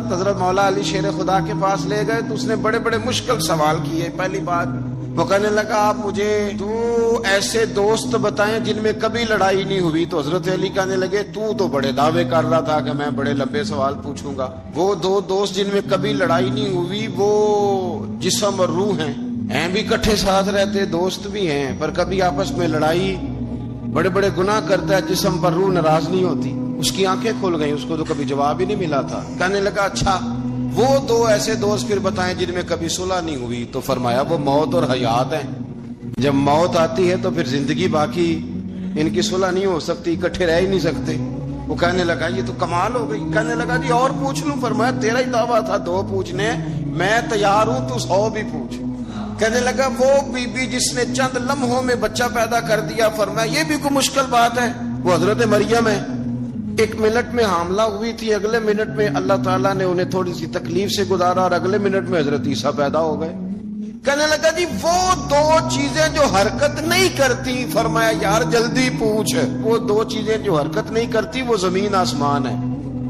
حضرت مولا علی شیر خدا کے پاس لے گئے تو اس نے بڑے بڑے مشکل سوال کیے. پہلی بات وہ کہنے لگا آپ مجھے دو ایسے دوست بتائیں جن میں کبھی لڑائی نہیں ہوئی. تو حضرت علی کہنے لگے تو بڑے دعوے کر رہا تھا کہ میں بڑے لمبے سوال پوچھوں گا. وہ دو دوست جن میں کبھی لڑائی نہیں ہوئی وہ جسم اور روح ہیں بھی کٹھے ساتھ رہتے, دوست بھی ہیں, پر کبھی آپس میں لڑائی, بڑے بڑے گناہ کرتا ہے, جسم پر روح ناراض نہیں ہوتی. اس کی آنکھیں کھل گئیں, اس کو تو کبھی جواب ہی نہیں ملا تھا. کہنے لگا اچھا وہ دو ایسے دوست پھر بتائیں جن میں کبھی صلح نہیں ہوئی. تو فرمایا وہ موت اور حیات ہیں. جب موت آتی ہے تو پھر زندگی باقی ان کی صلح نہیں ہو سکتی, اکٹھے رہ ہی نہیں سکتے. وہ کہنے لگا یہ تو کمال ہو گئی. کہنے لگا جی اور پوچھ لوں؟ فرمایا تیرا ہی دعویٰ تھا دو پوچھنے, میں تیار ہوں, تو 100 بھی پوچھ. کہنے لگا وہ بی بی جس نے چند لمحوں میں بچہ پیدا کر دیا. فرمایا یہ بھی کوئی مشکل بات ہے؟ وہ حضرت مریم ہے. 1 منٹ میں حاملہ ہوئی تھی, اگلے منٹ میں اللہ تعالیٰ نے انہیں تھوڑی سی تکلیف سے گزارا اور اگلے منٹ میں حضرت عیسیٰ پیدا ہو گئے. کہنے لگا جی وہ دو چیزیں جو حرکت نہیں کرتی. فرمایا یار جلدی پوچھ. وہ دو چیزیں جو حرکت نہیں کرتی وہ زمین آسمان ہے.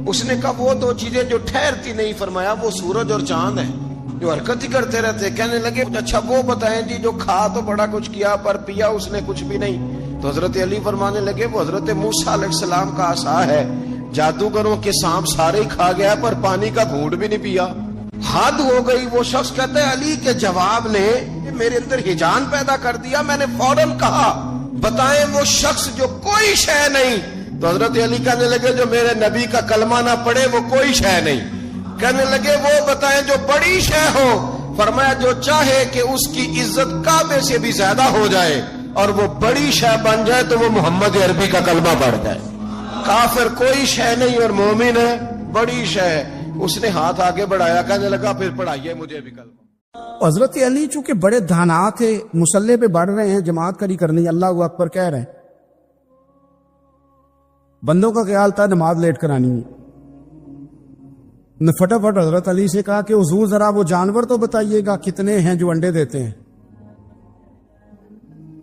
اس نے کہا وہ دو چیزیں جو ٹھہرتی نہیں. فرمایا وہ سورج اور چاند ہے جو حرکت ہی کرتے رہتے. کہنے لگے اچھا وہ بتائیں جی جو کھا تو بڑا کچھ کیا پر پیا اس نے کچھ بھی نہیں. تو حضرت علی فرمانے لگے وہ حضرت موسیٰ علیہ السلام کا عصا ہے, جادوگروں کے سانپ سارے ہی کھا گیا پر پانی کا گھونٹ بھی نہیں پیا. حد ہو گئی. وہ شخص کہتے ہیں علی کے جواب نے میرے اندر ہیجان پیدا کر دیا. میں نے فوراً کہا بتائیں وہ شخص جو کوئی شے نہیں. تو حضرت علی کہنے لگے جو میرے نبی کا کلمہ نہ پڑھے وہ کوئی شے نہیں. کہنے لگے وہ بتائیں جو بڑی شے ہو. فرمایا جو چاہے کہ اس کی عزت کعبے سے بھی زیادہ ہو جائے اور وہ بڑی شے بن جائے تو وہ محمد عربی کا کلمہ پڑھ جائے. کافر کوئی شے نہیں اور مومن ہے بڑی شے. اس نے ہاتھ آگے بڑھایا, کہنے لگا پھر پڑھائیے مجھے بھی کلمہ. حضرت علی چونکہ بڑے دھانا تھے, مسلح پہ بڑھ رہے ہیں, جماعت کری کرنی, اللہ اکبر کہہ رہے ہیں. بندوں کا خیال تھا نماز لیٹ کرانی ہے. فٹافٹ حضرت علی سے کہا کہ حضور ذرا وہ جانور تو بتائیے گا کتنے ہیں جو انڈے دیتے ہیں,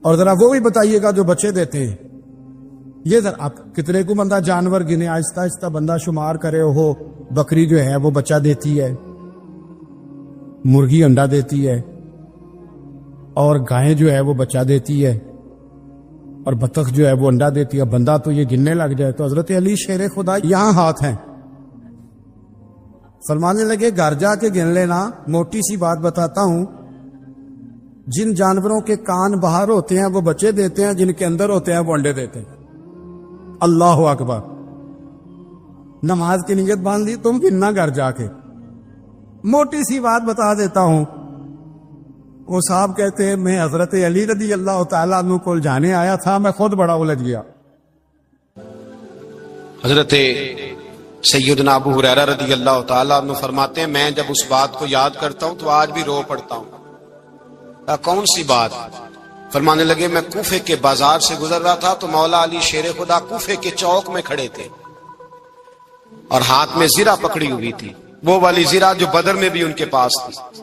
اور ذرا وہ بھی بتائیے گا جو بچے دیتے ہیں. یہ ذرا آپ کتنے کو بندہ جانور گنے, آہستہ آہستہ بندہ شمار کرے. ہو بکری جو ہے وہ بچہ دیتی ہے, مرغی انڈا دیتی ہے, اور گائیں جو ہے وہ بچہ دیتی ہے, اور بطخ جو ہے وہ انڈا دیتی ہے. بندہ تو یہ گننے لگ جائے. تو حضرت علی شیر خدا یہاں ہاتھ ہیں. فرمانے لگے گھر جا کے گن لینا. موٹی سی بات بتاتا ہوں, جن جانوروں کے کان باہر ہوتے ہیں وہ بچے دیتے ہیں, جن کے اندر ہوتے ہیں وہ انڈے دیتے ہیں. اللہ اکبر. نماز کی نیت باندھ لی, تم گننا گھر جا کے. موٹی سی بات بتا دیتا ہوں. وہ صاحب کہتے ہیں میں حضرت علی رضی اللہ تعالیٰ عنہ کو جانے آیا تھا, میں خود بڑا الجھ گیا. حضرت سیدنا ابو ہریرہ رضی اللہ تعالیٰ عنہ فرماتے ہیں میں جب اس بات کو یاد کرتا ہوں تو آج بھی رو پڑتا ہوں. کون سی بات؟ فرمانے لگے میں کوفے کے بازار سے گزر رہا تھا تو مولا علی شیر خدا کوفے کے چوک میں کھڑے تھے اور ہاتھ میں زرہ پکڑی ہوئی تھی. وہ والی زرہ جو بدر میں بھی ان کے پاس تھی,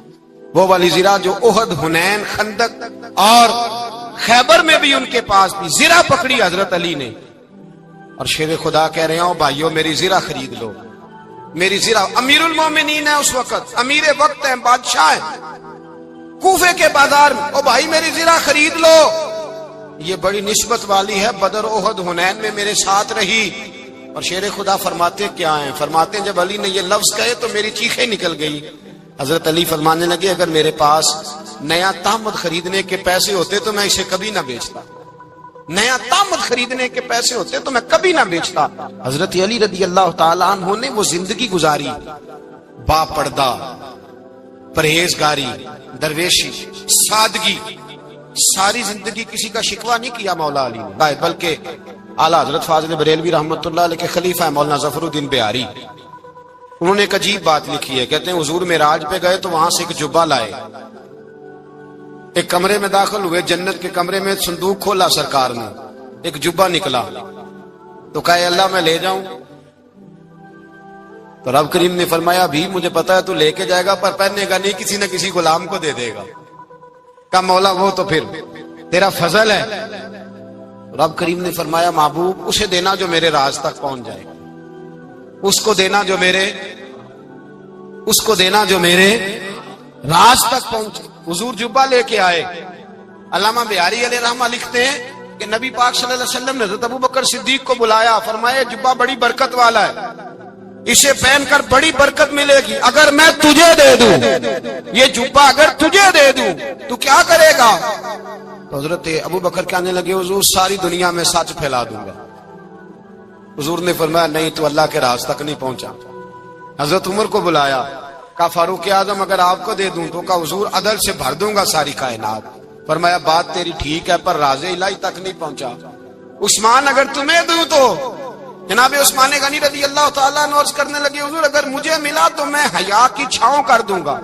وہ والی زرہ جو احد, حنین, خندق اور خیبر میں بھی ان کے پاس تھی. زرہ پکڑی حضرت علی نے اور شیر خدا کہہ رہے ہوں بھائیو میری زرہ خرید لو. میری زرہ, امیر المومنین ہے اس وقت, امیر وقت ہے, بادشاہ ہے, کوفے کے بازار میں. او بھائی میری زرہ خرید لو. یہ بڑی نسبت والی ہے, بدر, احد, حنین میں میرے ساتھ رہی. اور شیر خدا فرماتے کیا ہیں؟ فرماتے ہیں جب علی نے یہ لفظ کہے تو میری چیخیں نکل گئی. حضرت علی فرمانے لگے اگر میرے پاس نیا تامد خریدنے کے پیسے ہوتے تو میں اسے کبھی نہ بیچتا. نیا تامد خریدنے کے پیسے ہوتے تو میں کبھی نہ بیچتا. حضرت علی رضی اللہ تعالیٰ عنہ نے وہ زندگی گزاری, با پردہ, پرہیزگاری, درویشی, سادگی. ساری زندگی کسی کا شکوہ نہیں کیا مولا علی نے, بلکہ اعلیٰ حضرت فاضل بریلوی رحمۃ اللہ علیہ کے خلیفہ مولانا ظفر الدین بہاری, انہوں نے ایک عجیب بات لکھی ہے. کہتے ہیں حضور معراج پہ گئے تو وہاں سے ایک جبہ لائے, ایک کمرے میں داخل ہوئے, جنت کے کمرے میں صندوق کھولا سرکار نے, ایک جبہ نکلا تو کہا اللہ میں لے جاؤں. تو رب کریم نے فرمایا بھی مجھے پتا ہے تو لے کے جائے گا پر پہننے گا نہیں, کسی نہ کسی غلام کو دے دے گا. کہا مولا وہ تو پھر تیرا فضل ہے. رب کریم نے فرمایا محبوب اسے دینا جو میرے راز تک پہنچ جائے, اس کو دینا جو میرے اس کو دینا جو میرے راز تک پہنچے. حضور جبہ لے کے آئے. علامہ بہاری علیہ رحمہ لکھتے ہیں کہ نبی پاک صلی اللہ علیہ وسلم نے حضرت ابوبکر صدیق کو بلایا, فرمایا جبہ بڑی برکت والا ہے, اسے پہن کر بڑی برکت ملے گی, اگر میں تجھے دے دوں, یہ جبہ اگر تجھے دے دوں تو کیا کرے گا؟ تو حضرت ابوبکر کہنے لگے حضور ساری دنیا میں سچ پھیلا دوں گا. حضور نے فرمایا نہیں, تو اللہ کے راز تک نہیں پہنچا. حضرت عمر کو بلایا, کہا فاروق اعظم اگر آپ کو دے دوں تو کہا حضور عدل سے بھر دوں گا ساری کائنات. فرمایا بات تیری ٹھیک ہے پر راز الہی تک نہیں پہنچا. عثمان اگر تمہیں دوں تو جناب عثمان غنی رضی اللہ تعالیٰ عنہ عرض کرنے لگے حضور اگر مجھے ملا تو میں حیا کی چھاؤں کر دوں گا,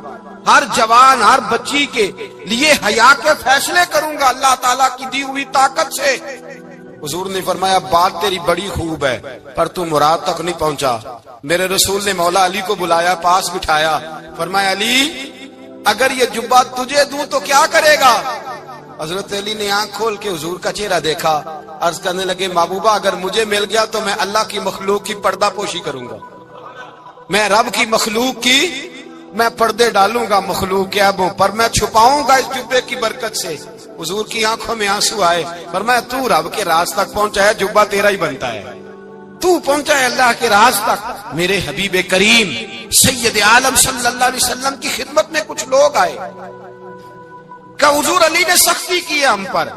ہر جوان ہر بچی کے لیے حیا کے فیصلے کروں گا اللہ تعالیٰ کی دی ہوئی طاقت سے. حضور نے فرمایا بات تیری بڑی خوب ہے پر تو مراد تک نہیں پہنچا. میرے رسول نے مولا علی کو بلایا, پاس بٹھایا, فرمایا علی اگر یہ جبہ تجھے دوں تو کیا کرے گا؟ حضرت علی نے آنکھ کھول کے حضور کا چہرہ دیکھا, عرض کرنے لگے محبوبہ اگر مجھے مل گیا تو میں اللہ کی مخلوق کی پردہ پوشی کروں گا, میں رب کی مخلوق کی میں پردے ڈالوں گا مخلوق کے عیبوں پر, میں چھپاؤں گا اس جبے کی برکت سے. حضور کی آنکھوں میں آنسو آئے, فرمایا تو رب کے راز تک پہنچا ہے, جبہ تیرا ہی بنتا ہے, تو پہنچا ہے اللہ کے راز تک. میرے حبیب کریم سید عالم صلی اللہ علیہ وسلم کی خدمت میں کچھ لوگ آئے کہ حضور علی نے سختی کی ہے ہم پر,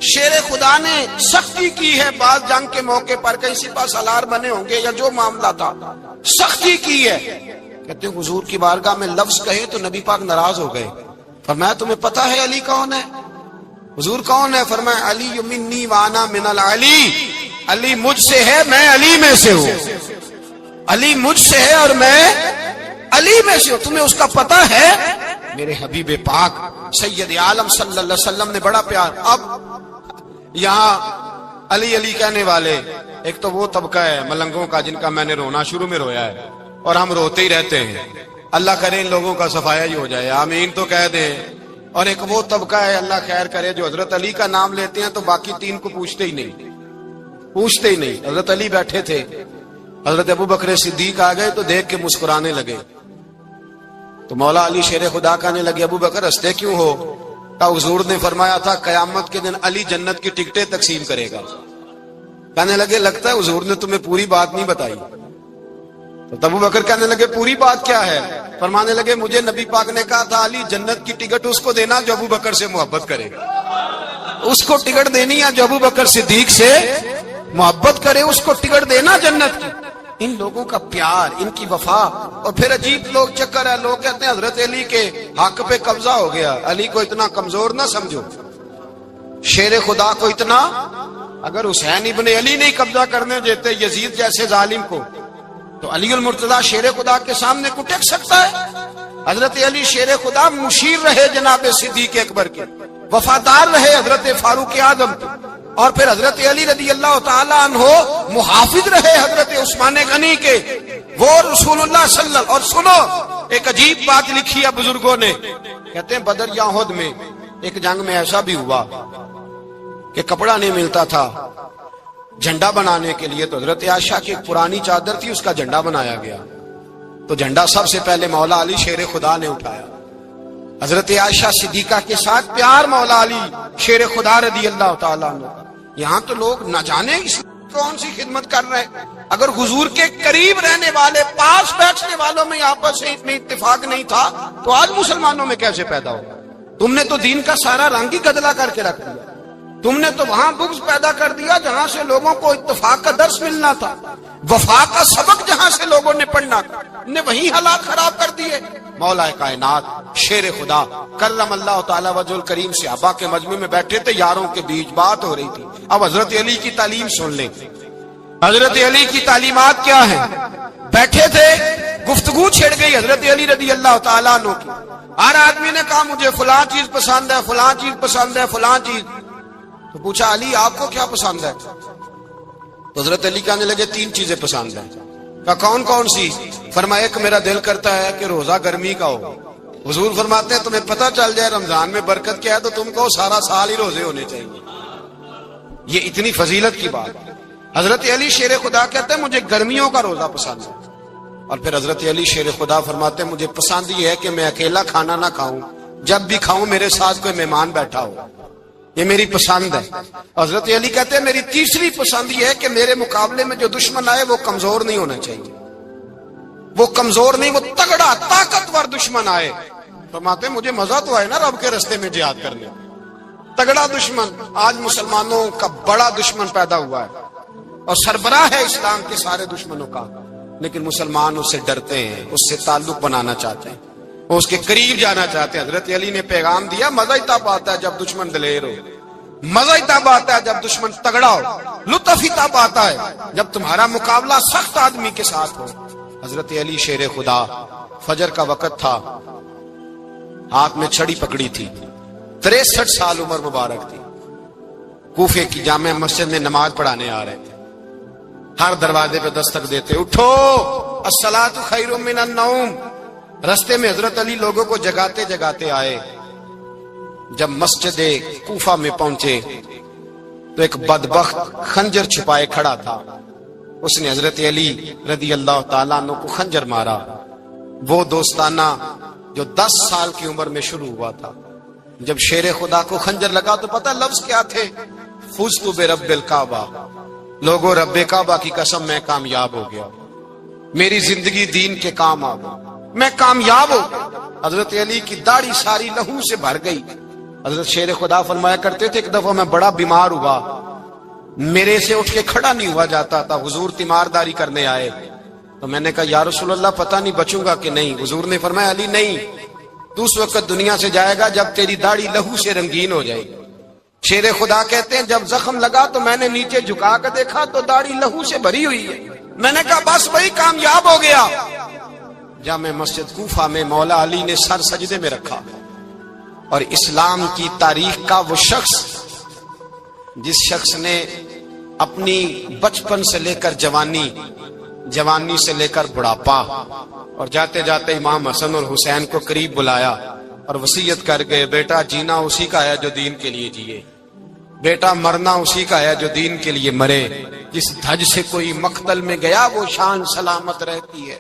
شیر خدا نے سختی کی ہے, بعض جنگ کے موقع پر کہیں سپاہ سالار بنے ہوں گے یا جو معاملہ تھا سختی کی ہے. کہتے ہیں حضور کی بارگاہ میں لفظ کہے تو نبی پاک ناراض ہو گئے. فرمایا تمہیں پتا ہے علی کون ہے؟ حضور کون ہے؟ فرمایا علی منی وانا من العلی, علی مجھ سے ہے میں علی میں سے ہوں, علی مجھ سے ہے اور میں علی میں سے ہوں, تمہیں اس کا پتہ ہے؟ میرے حبیب پاک سید عالم صلی اللہ علیہ وسلم نے بڑا پیار. اب یہاں علی علی کہنے والے ایک تو وہ طبقہ ہے ملنگوں کا جن کا میں نے رونا شروع میں رویا ہے اور ہم روتے ہی رہتے ہیں, اللہ کرے ان لوگوں کا صفایا ہی ہو جائے, آمین تو کہہ دیں. اور ایک وہ طبقہ ہے اللہ خیر کرے جو حضرت علی کا نام لیتے ہیں تو باقی تین کو پوچھتے ہی نہیں. حضرت علی بیٹھے تھے, حضرت ابوبکر صدیق آ گئے تو دیکھ کے مسکرانے لگے. تو مولا علی شیر خدا کہنے لگے ابوبکر ہنستے کیوں ہو؟ کہا حضور نے فرمایا تھا قیامت کے دن علی جنت کی ٹکٹیں تقسیم کرے گا. کہنے لگے لگتا ہے حضور نے تمہیں پوری بات نہیں بتائی. تو ابوبکر کہنے لگے پوری بات کیا ہے؟ فرمانے لگے مجھے نبی پاک نے کہا تھا علی جنت کی ٹکٹ اس کو دینا جو ابوبکر سے محبت کرے, اس کو ٹکٹ دینی ہے جو ابوبکر صدیق سے محبت کرے, اس کو ٹکٹ دینا جنت کی. ان لوگوں کا پیار, ان کی وفا. اور پھر عجیب لوگ چکر ہے, لوگ کہتے ہیں حضرت علی کے حق پہ قبضہ ہو گیا. علی کو اتنا کمزور نہ سمجھو, شیر خدا کو اتنا, اگر حسین ابن علی نہیں قبضہ کرنے دیتے یزید جیسے ظالم کو تو علی المرتضیٰ شیر خدا کے سامنے کو ٹک سکتا ہے؟ حضرت علی شیر خدا مشیر رہے جناب صدیق اکبر کے, وفادار رہے حضرت فاروق اعظم کے, اور پھر حضرت علی رضی اللہ تعالیٰ عنہ محافظ رہے حضرت عثمان غنی کے, وہ رسول اللہ صلی اللہ علیہ. اور سنو ایک عجیب بات لکھی ہے بزرگوں نے, کہتے ہیں بدر یا احد میں ایک جنگ میں ایسا بھی ہوا کہ کپڑا نہیں ملتا تھا جھنڈا بنانے کے لیے, تو حضرت عائشہ کی ایک پرانی چادر تھی اس کا جھنڈا بنایا گیا. تو جھنڈا سب سے پہلے مولا علی شیر خدا نے اٹھایا. حضرت عائشہ صدیقہ کے ساتھ پیار مولا علی شیر خدا رضی اللہ تعالیٰ عنہ. یہاں تو لوگ نہ جانے کون سی خدمت کر رہے ہیں. اگر حضور کے قریب رہنے والے پاس بیٹھنے والوں میں آپس سے اتنے اتفاق نہیں تھا تو آج مسلمانوں میں کیسے پیدا ہو؟ تم نے تو دین کا سارا رنگ ہی گدلا کر کے رکھ دیا. تم نے تو وہاں بغض پیدا کر دیا جہاں سے لوگوں کو اتفاق کا درس ملنا تھا, وفا کا سبق جہاں سے لوگوں نے پڑھنا تھا, نے وہی حالات خراب کر دیے. مولا کائنات شیر خدا کرم اللہ تعالی وجہ الکریم صحابہ کے مجمع میں بیٹھے تھے, یاروں کے بیچ بات ہو رہی تھی. اب حضرت علی کی تعلیم سن لیں, حضرت علی کی تعلیمات کیا ہیں. بیٹھے تھے, گفتگو چھڑ گئی حضرت علی رضی اللہ تعالیٰ عنہ کی. ہر آدمی نے کہا مجھے فلاں چیز پسند ہے, فلاں چیز پسند ہے, فلاں چیز. تو پوچھا علی آپ کو کیا پسند ہے؟ تو حضرت علی کہنے لگے 3 چیزیں پسند ہیں. کہا کون کون سی؟ فرمایا ایک میرا دل کرتا ہے کہ روزہ گرمی کا ہو. حضور فرماتے ہیں تمہیں پتہ چل جائے رمضان میں برکت کیا ہے تو تم کو سارا سال ہی روزے ہونے چاہیے. یہ اتنی فضیلت کی بات. حضرت علی شیر خدا کہتے ہیں مجھے گرمیوں کا روزہ پسند ہے. اور پھر حضرت علی شیر خدا فرماتے ہیں مجھے پسند یہ ہے کہ میں اکیلا کھانا نہ کھاؤں، جب بھی کھاؤں میرے ساتھ کوئی مہمان بیٹھا ہو، یہ میری پسند ہے۔ حضرت علی کہتے ہیں میری تیسری پسند یہ ہے کہ میرے مقابلے میں جو دشمن آئے وہ کمزور نہیں ہونا چاہیے، وہ کمزور نہیں، وہ تگڑا طاقتور دشمن آئے۔ فرماتے ہیں مجھے مزہ تو آئے نا رب کے راستے میں جہاد کرنے، تگڑا دشمن۔ آج مسلمانوں کا بڑا دشمن پیدا ہوا ہے اور سربراہ ہے اسلام کے سارے دشمنوں کا، لیکن مسلمان اس سے ڈرتے ہیں، اس سے تعلق بنانا چاہتے ہیں، وہ اس کے قریب جانا چاہتے ہیں۔ حضرت علی نے پیغام دیا مزہ ہی تب آتا ہے جب دشمن دلیر ہو، مزہ ہی تب آتا ہے جب دشمن تگڑا ہو، لطف ہی تب آتا ہے جب تمہارا مقابلہ سخت آدمی کے ساتھ ہو۔ حضرت علی شیر خدا، فجر کا وقت تھا، ہاتھ میں چھڑی پکڑی تھی، 63 سال عمر مبارک تھی، کوفے کی جامع مسجد میں نماز پڑھانے آ رہے تھے۔ ہر دروازے پہ دستک دیتے، اٹھو الصلاۃ خیر من النوم۔ رستے میں حضرت علی لوگوں کو جگاتے جگاتے آئے۔ جب مسجد کوفہ میں پہنچے تو ایک بدبخت خنجر چھپائے کھڑا تھا، اس نے حضرت علی رضی اللہ تعالیٰ عنہ کو خنجر مارا۔ وہ دوستانہ جو 10 سال کی عمر میں شروع ہوا تھا، جب شیر خدا کو خنجر لگا تو پتہ لفظ کیا تھے؟ فزت برب الکعبہ، لوگوں رب کعبہ کی قسم میں کامیاب ہو گیا، میری زندگی دین کے کام آ گئی، میں کامیاب ہو گیا۔ حضرت علی کی داڑھی ساری لہو سے بھر گئی۔ حضرت شیر خدا فرمایا کرتے تھے ایک دفعہ میں بڑا بیمار ہوا، میرے سے اٹھ کے کھڑا نہیں ہوا جاتا تھا، حضور تیمارداری کرنے آئے تو میں نے کہا یا رسول اللہ پتہ نہیں بچوں گا کہ نہیں۔ حضور نے فرمایا علی نہیں، تو اس وقت دنیا سے جائے گا جب تیری داڑھی لہو سے رنگین ہو جائے گی۔ شیر خدا کہتے ہیں جب زخم لگا تو میں نے نیچے جھکا کر دیکھا تو داڑھی لہو سے بھری ہوئی ہے، میں نے کہا بس وہی کامیاب ہو گیا۔ جامع مسجد کوفہ میں مولا علی نے سر سجدے میں رکھا، اور اسلام کی تاریخ کا وہ شخص جس شخص نے اپنی بچپن سے لے کر جوانی، جوانی سے لے کر بڑھاپا، اور جاتے جاتے امام حسن اور حسین کو قریب بلایا اور وصیت کر گئے بیٹا جینا اسی کا ہے جو دین کے لیے جیے، بیٹا مرنا اسی کا ہے جو دین کے لیے مرے، جس دھج سے کوئی مقتل میں گیا وہ شان سلامت رہتی ہے،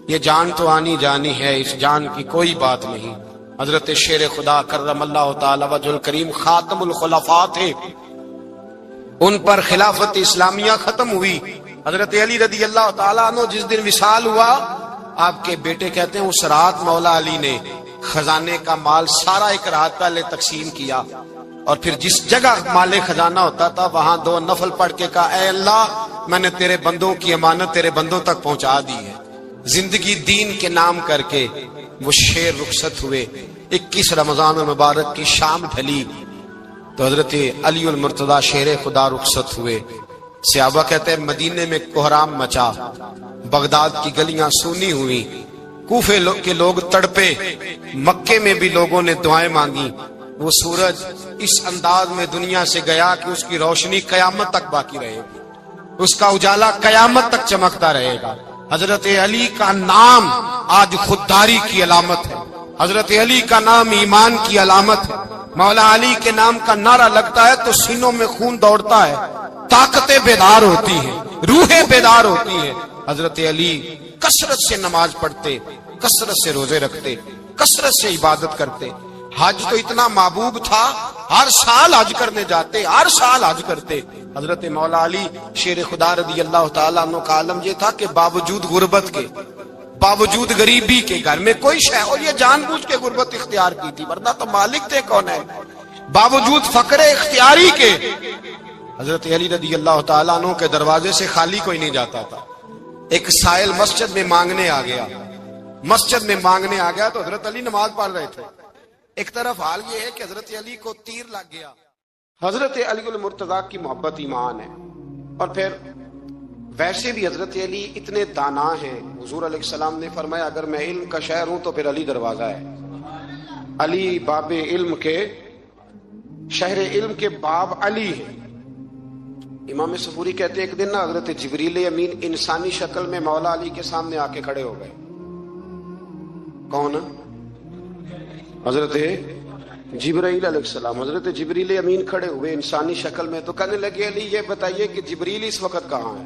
یہ جان تو آنی جانی ہے، اس جان کی کوئی بات نہیں۔ حضرت شیر خدا کرم اللہ تعالی وجہ الکریم خاتم الخلفاء تھے، ان پر خلافت اسلامیہ ختم ہوئی۔ حضرت علی رضی اللہ تعالیٰ عنہ جس دن وصال ہوا، آپ کے بیٹے کہتے ہیں اس رات مولا علی نے خزانے کا مال سارا ایک رات پہلے تقسیم کیا، اور پھر جس جگہ مال خزانہ ہوتا تھا وہاں 2 نفل پڑھ کے کہا اے اللہ میں نے تیرے بندوں کی امانت تیرے بندوں تک پہنچا دی ہے۔ زندگی دین کے نام کر کے وہ شیر رخصت ہوئے۔ 21 رمضان المبارک کی شام ڈھلی تو حضرت علی المرتضی شیر خدا رخصت ہوئے۔ صحابہ کہتے ہیں مدینے میں کوہرام مچا، بغداد کی گلیاں سونی ہوئی، کوفے کے لوگ تڑپے، مکے میں بھی لوگوں نے دعائیں مانگی۔ وہ سورج اس انداز میں دنیا سے گیا کہ اس کی روشنی قیامت تک باقی رہے گی، اس کا اجالا قیامت تک چمکتا رہے گا۔ حضرت علی کا نام آج خودداری کی علامت ہے، حضرت علی کا نام ایمان کی علامت ہے۔ مولا علی کے نام کا نعرہ لگتا ہے تو سینوں میں خون دوڑتا ہے، طاقتیں بیدار ہوتی ہیں، روحیں بیدار ہوتی ہیں۔ حضرت علی کثرت سے نماز پڑھتے، کثرت سے روزے رکھتے، کثرت سے عبادت کرتے۔ حج تو اتنا محبوب تھا، ہر سال حج کرنے جاتے، ہر سال حج کرتے۔ حضرت مولا علی شیر خدا رضی اللہ تعالیٰ عنہ کا عالم یہ تھا کہ باوجود غربت کے، باوجود غریبی کے، گھر میں کوئی شے، اور یہ جان بوجھ کے غربت اختیار کی تھی ورنہ تو مالک تھے کون ہے، باوجود فقر اختیاری کے حضرت علی رضی اللہ تعالیٰ عنہ کے دروازے سے خالی کوئی نہیں جاتا تھا۔ ایک سائل مسجد میں مانگنے آ گیا، مسجد میں مانگنے آ گیا تو حضرت علی نماز پڑھ رہے تھے۔ ایک طرف حال یہ ہے کہ حضرت علی کو تیر لگ گیا۔ حضرت علی المرتضی کی محبت ایمان ہے، اور پھر ویسے بھی حضرت علی اتنے دانا ہیں، حضور علیہ السلام نے فرمایا اگر میں علم کا شہر ہوں تو پھر علی دروازہ ہے۔ علی باب علم کے، شہر علم کے باب علی ہے۔ امام صفوری کہتے ہیں ایک دن نا حضرت جبریل امین انسانی شکل میں مولا علی کے سامنے آ کے کھڑے ہو گئے۔ کون؟ حضرت جبرائیل علیہ السلام۔ حضرت جبریل امین کھڑے ہوئے انسانی شکل میں تو کہنے لگے علی یہ بتائیے کہ جبریل اس وقت کہاں ہے؟